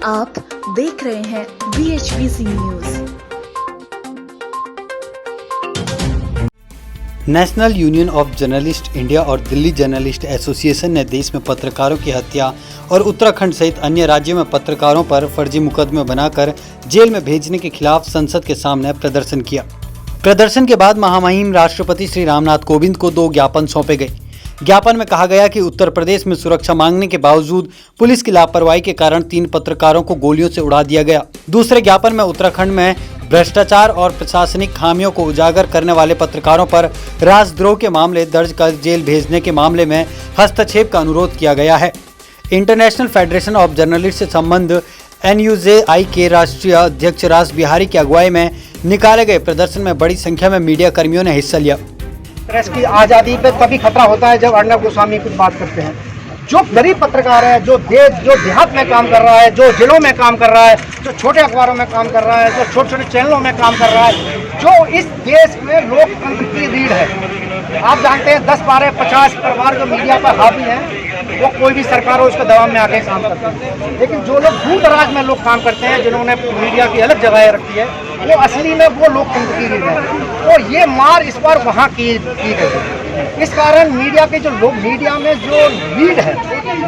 आप देख रहे हैं BHPC news. National union of journalist India और दिल्ली जर्नलिस्ट एसोसिएशन ने देश में पत्रकारों की हत्या और उत्तराखंड सहित अन्य राज्यों में पत्रकारों पर फर्जी मुकदमे बनाकर जेल में भेजने के खिलाफ संसद के सामने प्रदर्शन किया। प्रदर्शन के बाद महामहिम राष्ट्रपति श्री रामनाथ कोविंद को 2 ज्ञापन सौंपे गए। ज्ञापन में कहा गया कि उत्तर प्रदेश में सुरक्षा मांगने के बावजूद पुलिस की लापरवाही के कारण 3 पत्रकारों को गोलियों से उड़ा दिया गया। दूसरे ज्ञापन में उत्तराखंड में भ्रष्टाचार और प्रशासनिक खामियों को उजागर करने वाले पत्रकारों पर राजद्रोह के मामले दर्ज कर जेल भेजने के मामले में हस्तक्षेप का अनुरोध किया गया है। इंटरनेशनल फेडरेशन ऑफ जर्नलिस्ट से संबंध NUJI के राष्ट्रीय अध्यक्ष रास बिहारी की अगुवाई में निकाले गए प्रदर्शन में बड़ी संख्या में मीडिया कर्मियों ने हिस्सा लिया। प्रेस की आज़ादी पे तभी खतरा होता है जब अर्नब गोस्वामी कुछ बात करते हैं। जो गरीब पत्रकार है, जो देहात में काम कर रहा है, जो जिलों में काम कर रहा है, जो छोटे अखबारों में काम कर रहा है, जो छोटे छोटे चैनलों में काम कर रहा है, जो इस देश में लोकतंत्र की रीढ़ है। आप जानते हैं 10, 12, 50 परिवार जो मीडिया पर हावी हैं, वो कोई भी सरकार हो उसके दबाव में आके काम करते हैं। लेकिन जो लोग दूर दराज में लोग काम करते हैं, जिन्होंने मीडिया की अलग जगह रखी है, वो असली में वो लोकतंत्र की रीढ़ है। तो ये मार इस बार वहाँ की गई है। इस कारण मीडिया के जो लोग, मीडिया में जो लीड है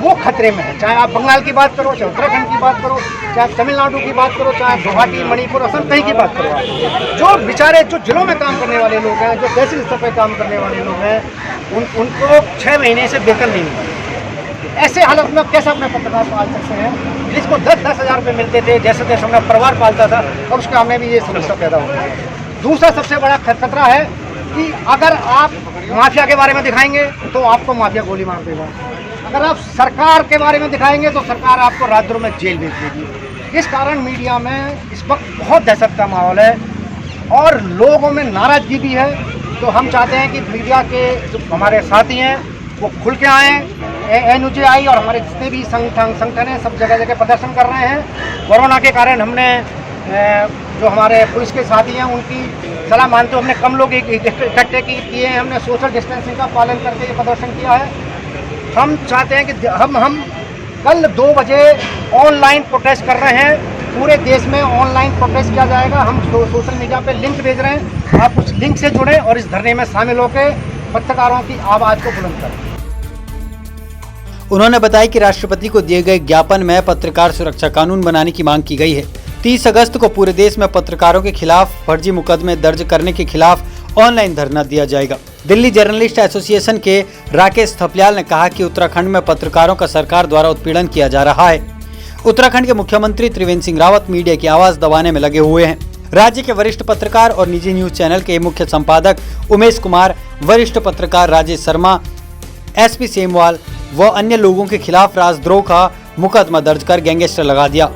वो खतरे में है। चाहे आप बंगाल की बात करो, चाहे उत्तराखंड की बात करो, चाहे तमिलनाडु की बात करो, चाहे गुवाहाटी, मणिपुर, असम, कहीं की बात करो। जो बेचारे जो जिलों में काम करने वाले लोग हैं, जो तहसील स्तर पर काम करने वाले लोग हैं, उनको 6 महीने से वेतन नहीं मिलता। ऐसे हालत में कैसे अपने पत्रकार पाल सकते हैं जिसको 10-10 हज़ार रुपये मिलते थे, जैसे तैसे अपना परिवार पालता था, और उसके सामने भी ये समस्या पैदा हो गई। दूसरा सबसे बड़ा खतरा है कि अगर आप माफिया के बारे में दिखाएंगे तो आपको माफिया गोली मार देगा। अगर आप सरकार के बारे में दिखाएंगे तो सरकार आपको रातों में जेल भेज देगी। इस कारण मीडिया में इस वक्त बहुत दहशत का माहौल है और लोगों में नाराजगी भी है। तो हम चाहते हैं कि मीडिया के जो हमारे साथी हैं वो खुल के आएँ। NUJI और हमारे जितने भी संगठन हैं सब जगह जगह प्रदर्शन कर रहे हैं। कोरोना के कारण हमने जो हमारे पुलिस के साथी हैं उनकी सलाह मानते हुए हमने कम लोग इकट्ठे किए हैं। हमने सोशल डिस्टेंसिंग का पालन करके ये प्रदर्शन किया है। हम चाहते हैं कि हम कल 2 बजे ऑनलाइन प्रोटेस्ट कर रहे हैं। पूरे देश में ऑनलाइन प्रोटेस्ट किया जाएगा। हम सोशल मीडिया पे लिंक भेज रहे हैं, आप उस लिंक से जुड़ें और इस धरने में शामिल होकर पत्रकारों की आवाज़ को बुलंद करें। उन्होंने बताया कि राष्ट्रपति को दिए गए ज्ञापन में पत्रकार सुरक्षा कानून बनाने की मांग की गई है। 30 अगस्त को पूरे देश में पत्रकारों के खिलाफ फर्जी मुकदमे दर्ज करने के खिलाफ ऑनलाइन धरना दिया जाएगा। दिल्ली जर्नलिस्ट एसोसिएशन के राकेश थपलियाल ने कहा कि उत्तराखंड में पत्रकारों का सरकार द्वारा उत्पीड़न किया जा रहा है। उत्तराखंड के मुख्यमंत्री त्रिवेंद्र सिंह रावत मीडिया की आवाज दबाने में लगे हुए हैं। राज्य के वरिष्ठ पत्रकार और निजी न्यूज चैनल के मुख्य संपादक उमेश कुमार, वरिष्ठ पत्रकार राजेश शर्मा, SP सेमवाल व अन्य लोगों के खिलाफ राजद्रोह का मुकदमा दर्ज कर गैंगस्टर लगा दिया।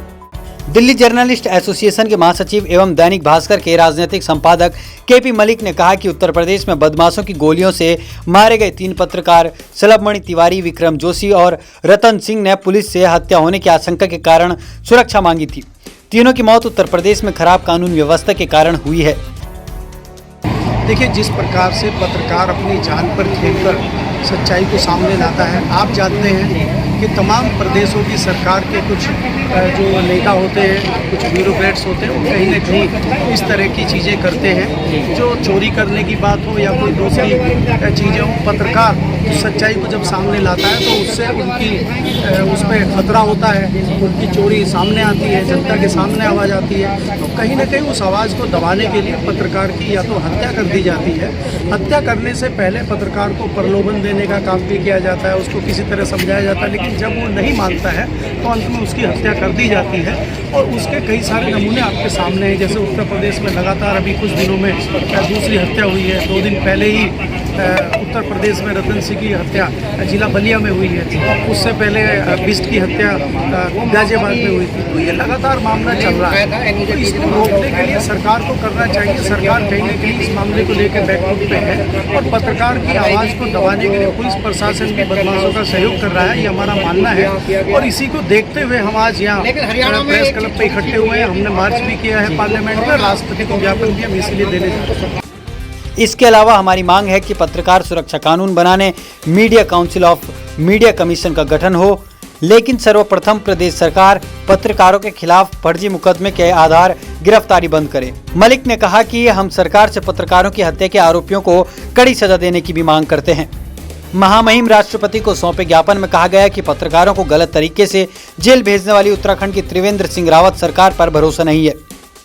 दिल्ली जर्नलिस्ट एसोसिएशन के महासचिव एवं दैनिक भास्कर के राजनीतिक संपादक KP मलिक ने कहा कि उत्तर प्रदेश में बदमाशों की गोलियों से मारे गए 3 पत्रकार सलभमणि तिवारी, विक्रम जोशी और रतन सिंह ने पुलिस से हत्या होने की आशंका के कारण सुरक्षा मांगी थी। तीनों की मौत उत्तर प्रदेश में खराब कानून व्यवस्था के कारण हुई है। देखिए, जिस प्रकार से पत्रकार अपनी जान पर खेलकर सच्चाई को सामने लाता है, आप जानते हैं कि तमाम प्रदेशों की सरकार के कुछ जो नेता होते हैं, कुछ ब्यूरोक्रेट्स होते हैं, वो कहीं न कहीं इस तरह की चीज़ें करते हैं। जो चोरी करने की बात हो या कोई दूसरी चीज़ें हो, पत्रकार उस सच्चाई को जब सामने लाता है तो उससे उनकी उस पर खतरा होता है, उनकी चोरी सामने आती है, जनता के सामने आवाज़ आती है। तो कहीं ना कहीं उस आवाज़ को दबाने के लिए पत्रकार की या तो हत्या कर दी जाती है। हत्या करने से पहले पत्रकार को प्रलोभन देने का काम भी किया जाता है, उसको किसी तरह समझाया जाता है, लेकिन जब वो नहीं मानता है तो अंत में उसकी हत्या कर दी जाती है। और उसके कई सारे नमूने आपके सामने हैं। जैसे उत्तर प्रदेश में लगातार अभी कुछ दिनों में दूसरी हत्या हुई है। 2 दिन पहले ही उत्तर प्रदेश में रतन सिंह की हत्या जिला बलिया में हुई है। उससे पहले बिस्ट की हत्या गाजियाबाद में हुई थी। तो ये लगातार मामला चल रहा है। तो इसको रोकने के लिए सरकार को करना चाहिए। सरकार कहीं ना कहीं इस मामले को लेकर बैकफुट पे है और पत्रकार की आवाज़ को दबाने के लिए पुलिस प्रशासन भी बदमाशों का सहयोग कर रहा है, ये हमारा मानना है। और इसी को देखते हुए हम आज यहाँ प्रेस क्लब पे इकट्ठे हुए हैं। हमने मार्च भी किया है पार्लियामेंट में, राष्ट्रपति को ज्ञापन भी हम इसीलिए देने जा रहे हैं। इसके अलावा हमारी मांग है कि पत्रकार सुरक्षा कानून बनाने, media council of media commission का गठन हो, लेकिन सर्वप्रथम प्रदेश सरकार पत्रकारों के खिलाफ फर्जी मुकदमे के आधार गिरफ्तारी बंद करे। मलिक ने कहा कि हम सरकार से पत्रकारों की हत्या के आरोपियों को कड़ी सजा देने की भी मांग करते हैं। महामहिम राष्ट्रपति को सौंपे ज्ञापन में कहा गया कि पत्रकारों को गलत तरीके से जेल भेजने वाली उत्तराखंड की त्रिवेंद्र सिंह रावत सरकार पर भरोसा नहीं है।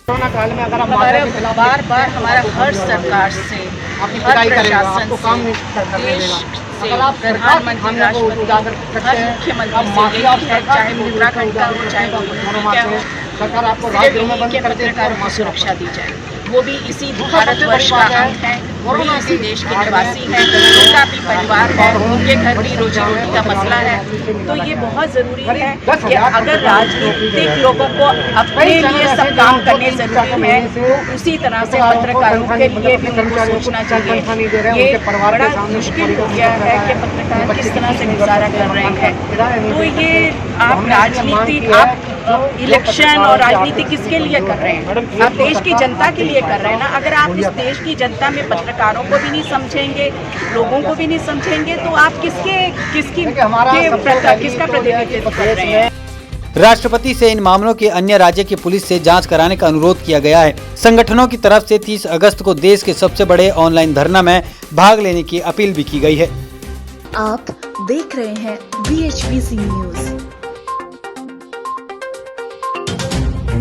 कोरोना काल में अगर आप बार बार हमारा हर सरकार से, हर प्रशासन आपको काम नहीं करने देगा। अगर आप प्रधानमंत्री, राष्ट्रपति, हर मुख्यमंत्री से यही है, चाहे वो उत्तराखंड का हो, चाहे वो क्या हो, सरकार आपको राज्य में बंद कर देती है। पत्रकारों की सुरक्षा दी जाए। वो भी इसी भारतवर्ष का अंग है, वो भी इसी देश के निवासी हैं, उनका भी परिवार है, उनके घर भी रोजी रोटी का मसला है। तो ये बहुत ज़रूरी है कि अगर राजनीतिक लोगों को अपने लिए सब काम करने ज़रूरी है, तो उसी तरह से पत्रकारों के लिए भी उनको सोचना चाहिए। ये बड़ा मुश्किल हो गया है कि पत्रकार किस तरह से गुजारा कर रहे हैं। तो ये आप राजनीति, आप इलेक्शन और राजनीति किसके लिए कर रहे हैं? आप देश की जनता के लिए कर रहे हैं ना। अगर आप इस देश की जनता में पत्रकारों को भी नहीं समझेंगे, लोगों को भी नहीं समझेंगे, तो आप किसका प्रतिनिधित्व कर रहे हैं? राष्ट्रपति से इन मामलों के अन्य राज्य की पुलिस से जांच कराने का अनुरोध किया गया है। संगठनों की तरफ से 30 अगस्त को देश के सबसे बड़े ऑनलाइन धरना में भाग लेने की अपील भी की गई है। आप देख रहे हैं BHBC न्यूज।